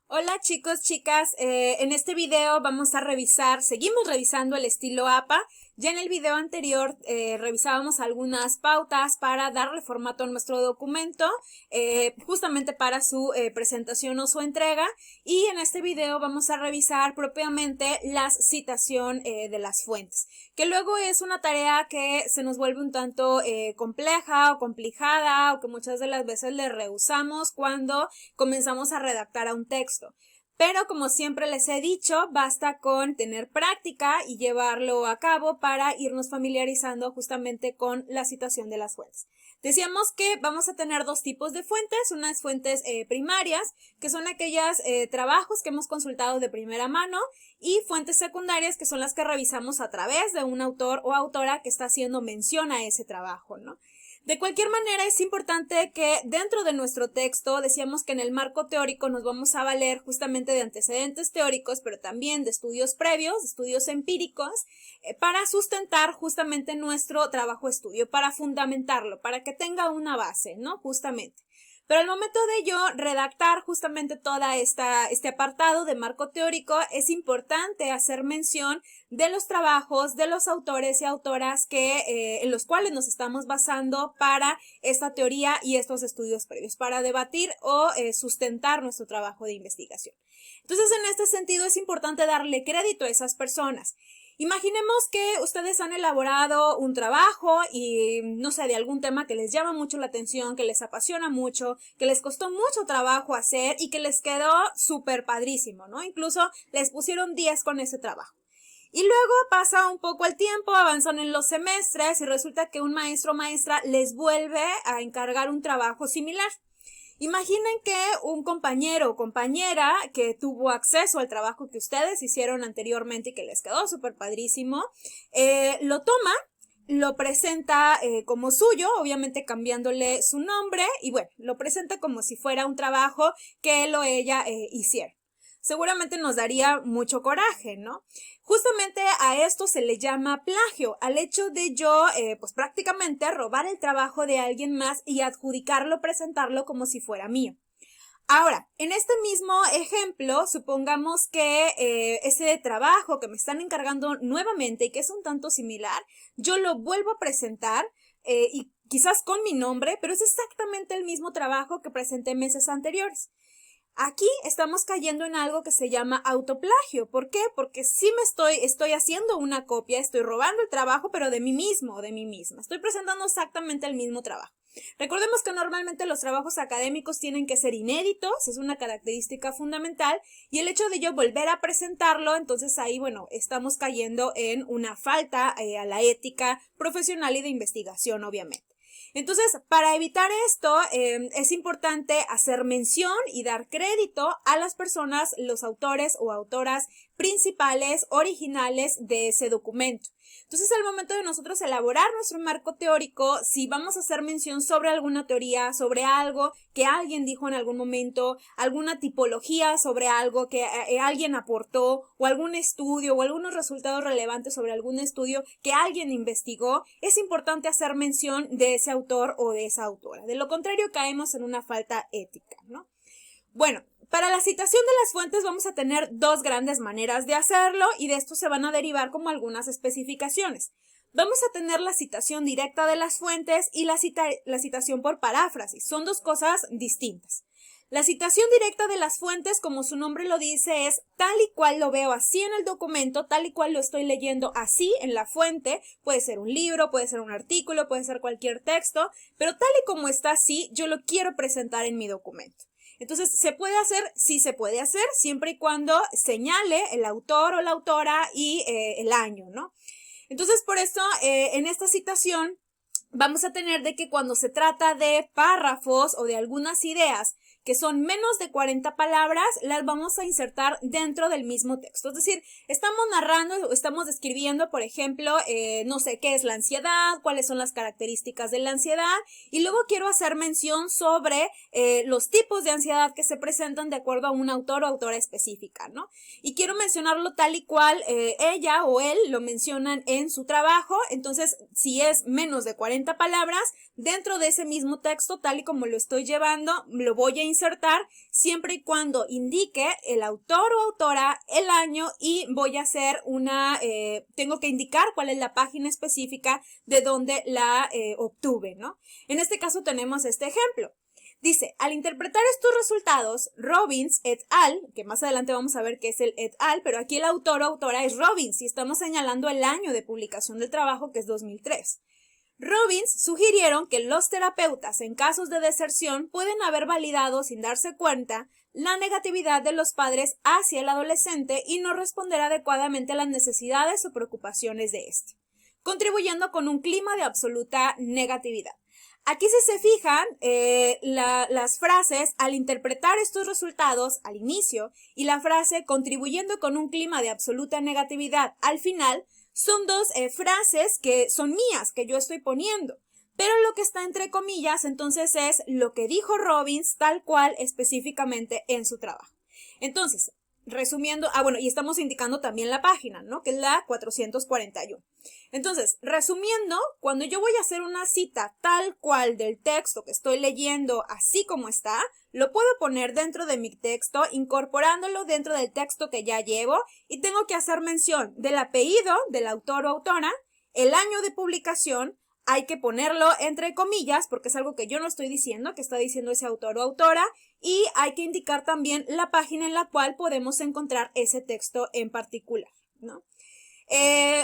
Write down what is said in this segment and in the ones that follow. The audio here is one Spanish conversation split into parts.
Hola chicos, chicas, en este video vamos a seguimos revisando el estilo APA. Ya en el video anterior revisábamos algunas pautas para darle formato a nuestro documento, justamente para su presentación o su entrega. Y en este video vamos a revisar propiamente la citación de las fuentes, que luego es una tarea que se nos vuelve un tanto compleja o complicada, o que muchas de las veces le rehusamos cuando comenzamos a redactar a un texto. Pero como siempre les he dicho, basta con tener práctica y llevarlo a cabo para irnos familiarizando justamente con la citación de las fuentes. Decíamos que vamos a tener dos tipos de fuentes, unas fuentes primarias, que son aquellos trabajos que hemos consultado de primera mano, y fuentes secundarias, que son las que revisamos a través de un autor o autora que está haciendo mención a ese trabajo, ¿no? De cualquier manera, es importante que dentro de nuestro texto, decíamos que en el marco teórico nos vamos a valer justamente de antecedentes teóricos, pero también de estudios previos, estudios empíricos, para sustentar justamente nuestro trabajo-estudio, para fundamentarlo, para que tenga una base, ¿no? Justamente. Pero al momento de yo redactar justamente toda este apartado de marco teórico, es importante hacer mención de los trabajos de los autores y autoras en los cuales nos estamos basando para esta teoría y estos estudios previos, para debatir o sustentar nuestro trabajo de investigación. Entonces, en este sentido, es importante darle crédito a esas personas. Imaginemos que ustedes han elaborado un trabajo y, no sé, de algún tema que les llama mucho la atención, que les apasiona mucho, que les costó mucho trabajo hacer y que les quedó súper padrísimo, ¿no? Incluso les pusieron 10 con ese trabajo. Y luego pasa un poco el tiempo, avanzan en los semestres y resulta que un maestro o maestra les vuelve a encargar un trabajo similar. Imaginen que un compañero o compañera que tuvo acceso al trabajo que ustedes hicieron anteriormente y que les quedó súper padrísimo, lo toma, lo presenta como suyo, obviamente cambiándole su nombre, y bueno, lo presenta como si fuera un trabajo que él o ella hiciera. Seguramente nos daría mucho coraje, ¿no? Justamente a esto se le llama plagio, al hecho de yo, pues prácticamente robar el trabajo de alguien más y adjudicarlo, presentarlo como si fuera mío. Ahora, en este mismo ejemplo, supongamos que ese trabajo que me están encargando nuevamente y que es un tanto similar, yo lo vuelvo a presentar y quizás con mi nombre, pero es exactamente el mismo trabajo que presenté meses anteriores. Aquí estamos cayendo en algo que se llama autoplagio. ¿Por qué? Porque sí estoy haciendo una copia, estoy robando el trabajo, pero de mí mismo o de mí misma. Estoy presentando exactamente el mismo trabajo. Recordemos que normalmente los trabajos académicos tienen que ser inéditos, es una característica fundamental, y el hecho de yo volver a presentarlo, entonces ahí, bueno, estamos cayendo en una falta a la ética profesional y de investigación, obviamente. Entonces, para evitar esto, es importante hacer mención y dar crédito a las personas, los autores o autoras principales, originales de ese documento. Entonces, al momento de nosotros elaborar nuestro marco teórico, si vamos a hacer mención sobre alguna teoría, sobre algo que alguien dijo en algún momento, alguna tipología sobre algo que alguien aportó, o algún estudio, o algunos resultados relevantes sobre algún estudio que alguien investigó, es importante hacer mención de ese autor o de esa autora. De lo contrario, caemos en una falta ética, ¿no? Bueno, para la citación de las fuentes vamos a tener dos grandes maneras de hacerlo, y de esto se van a derivar como algunas especificaciones. Vamos a tener la citación directa de las fuentes y la citación por paráfrasis. Son dos cosas distintas. La citación directa de las fuentes, como su nombre lo dice, es tal y cual lo veo así en el documento, tal y cual lo estoy leyendo así en la fuente. Puede ser un libro, puede ser un artículo, puede ser cualquier texto, pero tal y como está así, yo lo quiero presentar en mi documento. Entonces, ¿se puede hacer? Sí se puede hacer, siempre y cuando señale el autor o la autora y el año, ¿no? Entonces, por eso, en esta citación vamos a tener de que cuando se trata de párrafos o de algunas ideas que son menos de 40 palabras, las vamos a insertar dentro del mismo texto. Es decir, estamos narrando o estamos describiendo, por ejemplo, no sé, qué es la ansiedad, cuáles son las características de la ansiedad, y luego quiero hacer mención sobre los tipos de ansiedad que se presentan de acuerdo a un autor o autora específica, ¿no? Y quiero mencionarlo tal y cual ella o él lo mencionan en su trabajo. Entonces, si es menos de 40 palabras, dentro de ese mismo texto, tal y como lo estoy llevando, lo voy a insertar siempre y cuando indique el autor o autora, el año y voy a hacer tengo que indicar cuál es la página específica de donde la obtuve, ¿no? En este caso tenemos este ejemplo. Dice, al interpretar estos resultados, Robbins et al., que más adelante vamos a ver qué es el et al., pero aquí el autor o autora es Robbins y estamos señalando el año de publicación del trabajo, que es 2003. Robbins sugirieron que los terapeutas en casos de deserción pueden haber validado sin darse cuenta la negatividad de los padres hacia el adolescente y no responder adecuadamente a las necesidades o preocupaciones de éste, contribuyendo con un clima de absoluta negatividad. Aquí si se fijan, las frases al interpretar estos resultados al inicio y la frase contribuyendo con un clima de absoluta negatividad al final son dos frases que son mías, que yo estoy poniendo. Pero lo que está entre comillas entonces es lo que dijo Robbins tal cual específicamente en su trabajo. Entonces, resumiendo, bueno, y estamos indicando también la página, ¿no? Que es la 441. Entonces, resumiendo, cuando yo voy a hacer una cita tal cual del texto que estoy leyendo así como está, lo puedo poner dentro de mi texto, incorporándolo dentro del texto que ya llevo y tengo que hacer mención del apellido del autor o autora, el año de publicación, hay que ponerlo entre comillas porque es algo que yo no estoy diciendo, que está diciendo ese autor o autora, y hay que indicar también la página en la cual podemos encontrar ese texto en particular, ¿no?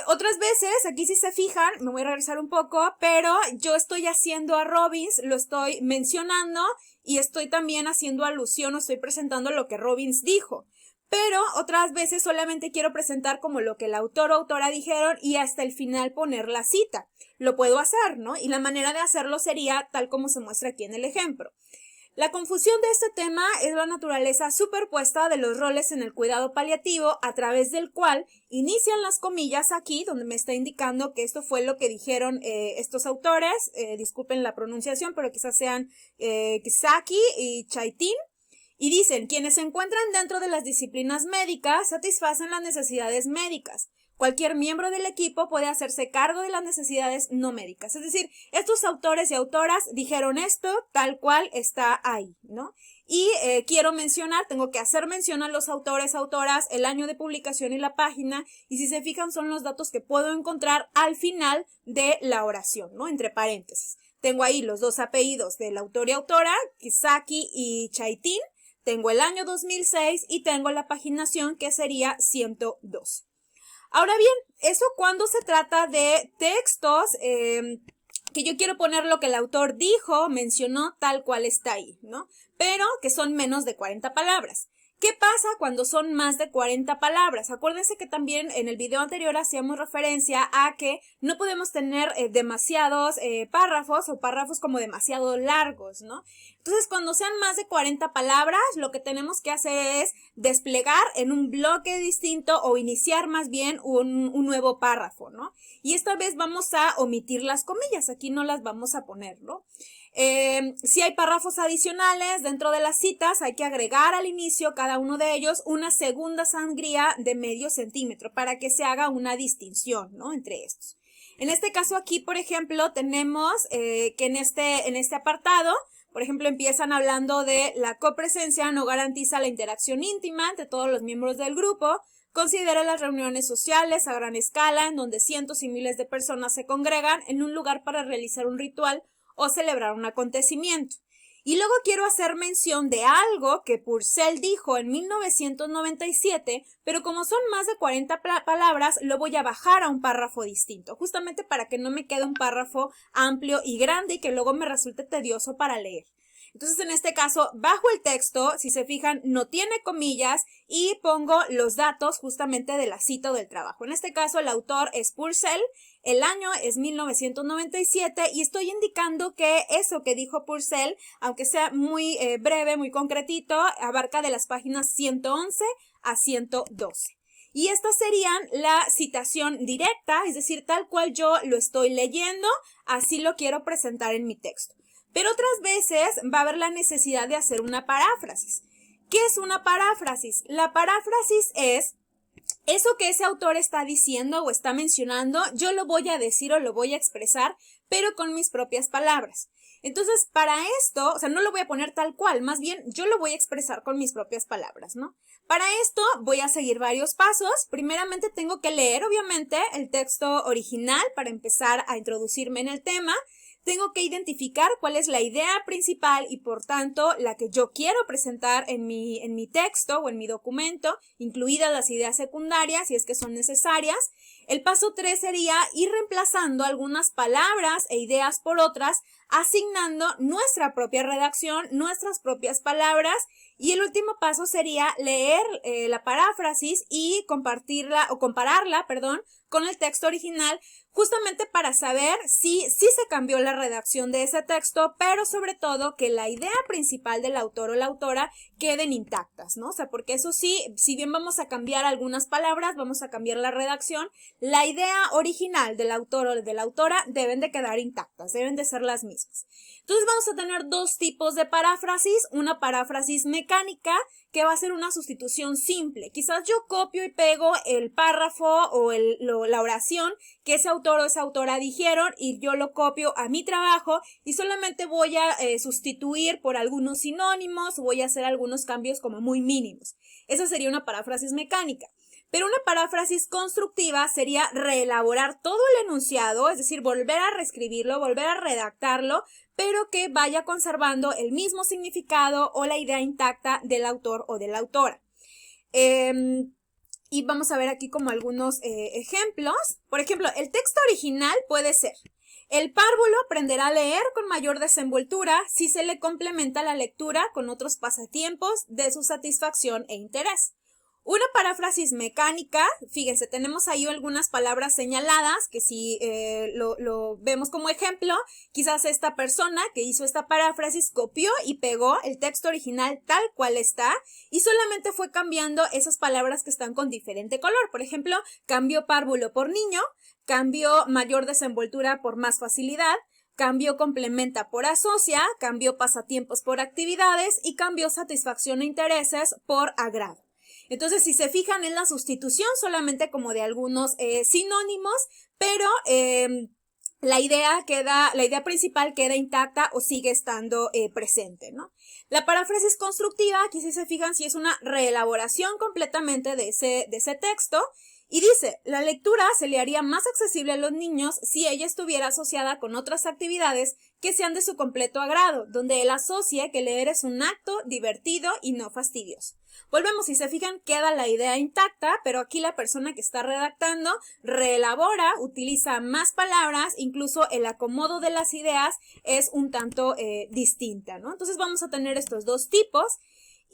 Otras veces, aquí si se fijan, me voy a regresar un poco, pero yo estoy haciendo a Robbins, lo estoy mencionando y estoy también haciendo alusión o estoy presentando lo que Robbins dijo. Pero otras veces solamente quiero presentar como lo que el autor o autora dijeron y hasta el final poner la cita. Lo puedo hacer, ¿no? Y la manera de hacerlo sería tal como se muestra aquí en el ejemplo. La confusión de este tema es la naturaleza superpuesta de los roles en el cuidado paliativo a través del cual inician las comillas aquí, donde me está indicando que esto fue lo que dijeron estos autores, disculpen la pronunciación, pero quizás sean Kisaki y Chaitin. Y dicen, quienes se encuentran dentro de las disciplinas médicas satisfacen las necesidades médicas. Cualquier miembro del equipo puede hacerse cargo de las necesidades no médicas. Es decir, estos autores y autoras dijeron esto tal cual está ahí, ¿no? Y quiero mencionar, tengo que hacer mención a los autores, autoras, el año de publicación y la página. Y si se fijan, son los datos que puedo encontrar al final de la oración, ¿no? Entre paréntesis. Tengo ahí los dos apellidos del autor y autora, Kisaki y Chaitin. Tengo el año 2006 y tengo la paginación que sería 102. Ahora bien, eso cuando se trata de textos que yo quiero poner lo que el autor dijo, mencionó tal cual está ahí, ¿no? Pero que son menos de 40 palabras. ¿Qué pasa cuando son más de 40 palabras? Acuérdense que también en el video anterior hacíamos referencia a que no podemos tener demasiados párrafos o párrafos como demasiado largos, ¿no? Entonces, cuando sean más de 40 palabras, lo que tenemos que hacer es desplegar en un bloque distinto o iniciar más bien un nuevo párrafo, ¿no? Y esta vez vamos a omitir las comillas, aquí no las vamos a poner, ¿no? Si hay párrafos adicionales dentro de las citas, hay que agregar al inicio cada uno de ellos una segunda sangría de medio centímetro para que se haga una distinción, ¿no? Entre estos. En este caso aquí, por ejemplo, tenemos que en este apartado, por ejemplo, empiezan hablando de la copresencia no garantiza la interacción íntima entre todos los miembros del grupo. Considera las reuniones sociales a gran escala en donde cientos y miles de personas se congregan en un lugar para realizar un ritual o celebrar un acontecimiento. Y luego quiero hacer mención de algo que Purcell dijo en 1997, pero como son más de 40 palabras, lo voy a bajar a un párrafo distinto, justamente para que no me quede un párrafo amplio y grande y que luego me resulte tedioso para leer. Entonces, en este caso, bajo el texto, si se fijan, no tiene comillas y pongo los datos justamente de la cita o del trabajo. En este caso, el autor es Purcell, el año es 1997 y estoy indicando que eso que dijo Purcell, aunque sea muy breve, muy concretito, abarca de las páginas 111 a 112. Y estas serían la citación directa, es decir, tal cual yo lo estoy leyendo, así lo quiero presentar en mi texto. Pero otras veces va a haber la necesidad de hacer una paráfrasis. ¿Qué es una paráfrasis? La paráfrasis es eso que ese autor está diciendo o está mencionando, yo lo voy a decir o lo voy a expresar, pero con mis propias palabras. Entonces, para esto, o sea, no lo voy a poner tal cual, más bien yo lo voy a expresar con mis propias palabras, ¿no? Para esto voy a seguir varios pasos. Primeramente tengo que leer, obviamente, el texto original para empezar a introducirme en el tema. Tengo que identificar cuál es la idea principal y, por tanto, la que yo quiero presentar en mi texto o en mi documento, incluidas las ideas secundarias, si es que son necesarias. El paso 3 sería ir reemplazando algunas palabras e ideas por otras, asignando nuestra propia redacción, nuestras propias palabras. Y el último paso sería leer la paráfrasis y compartirla o compararla, con el texto original, justamente para saber si se cambió la redacción de ese texto, pero sobre todo que la idea principal del autor o la autora queden intactas, ¿no? O sea, porque eso sí, si bien vamos a cambiar algunas palabras, vamos a cambiar la redacción, la idea original del autor o de la autora deben de quedar intactas, deben de ser las mismas. Entonces vamos a tener dos tipos de paráfrasis, una paráfrasis mecánica, que va a ser una sustitución simple. Quizás yo copio y pego el párrafo o la oración que ese autor o esa autora dijeron y yo lo copio a mi trabajo y solamente voy a sustituir por algunos sinónimos, voy a hacer algunos cambios como muy mínimos. Esa sería una paráfrasis mecánica. Pero una paráfrasis constructiva sería reelaborar todo el enunciado, es decir, volver a reescribirlo, volver a redactarlo, pero que vaya conservando el mismo significado o la idea intacta del autor o de la autora. Y vamos a ver aquí como algunos ejemplos. Por ejemplo, el texto original puede ser: el párvulo aprenderá a leer con mayor desenvoltura si se le complementa la lectura con otros pasatiempos de su satisfacción e interés. Una paráfrasis mecánica, fíjense, tenemos ahí algunas palabras señaladas que si lo vemos como ejemplo, quizás esta persona que hizo esta paráfrasis copió y pegó el texto original tal cual está y solamente fue cambiando esas palabras que están con diferente color. Por ejemplo, cambió párvulo por niño, cambió mayor desenvoltura por más facilidad, cambió complementa por asocia, cambió pasatiempos por actividades y cambió satisfacción e intereses por agrado. Entonces, si se fijan, en la sustitución solamente como de algunos sinónimos, pero la idea principal queda intacta o sigue estando presente, ¿no? La paráfrasis constructiva, aquí si se fijan, sí es una reelaboración completamente de ese texto. Y dice, la lectura se le haría más accesible a los niños si ella estuviera asociada con otras actividades que sean de su completo agrado, donde él asocie que leer es un acto divertido y no fastidioso. Volvemos, si se fijan, queda la idea intacta, pero aquí la persona que está redactando reelabora, utiliza más palabras, incluso el acomodo de las ideas es un tanto distinta, ¿no? Entonces vamos a tener estos dos tipos.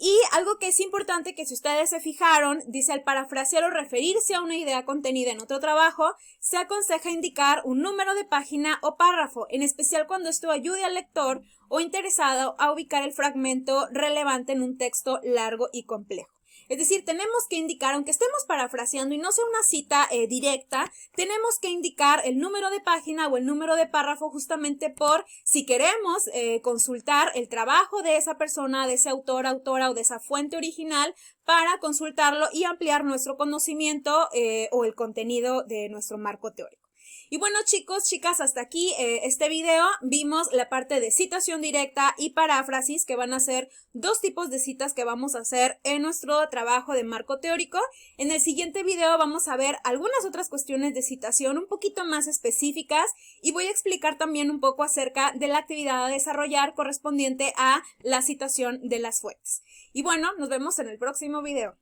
Y algo que es importante, que si ustedes se fijaron, dice: al parafrasear o referirse a una idea contenida en otro trabajo, se aconseja indicar un número de página o párrafo, en especial cuando esto ayude al lector o interesado a ubicar el fragmento relevante en un texto largo y complejo. Es decir, tenemos que indicar, aunque estemos parafraseando y no sea una cita directa, tenemos que indicar el número de página o el número de párrafo justamente por si queremos consultar el trabajo de esa persona, de ese autor, autora o de esa fuente original para consultarlo y ampliar nuestro conocimiento o el contenido de nuestro marco teórico. Y bueno, chicos, chicas, hasta aquí este video. Vimos la parte de citación directa y paráfrasis, que van a ser dos tipos de citas que vamos a hacer en nuestro trabajo de marco teórico. En el siguiente video vamos a ver algunas otras cuestiones de citación un poquito más específicas y voy a explicar también un poco acerca de la actividad a desarrollar correspondiente a la citación de las fuentes. Y bueno, nos vemos en el próximo video.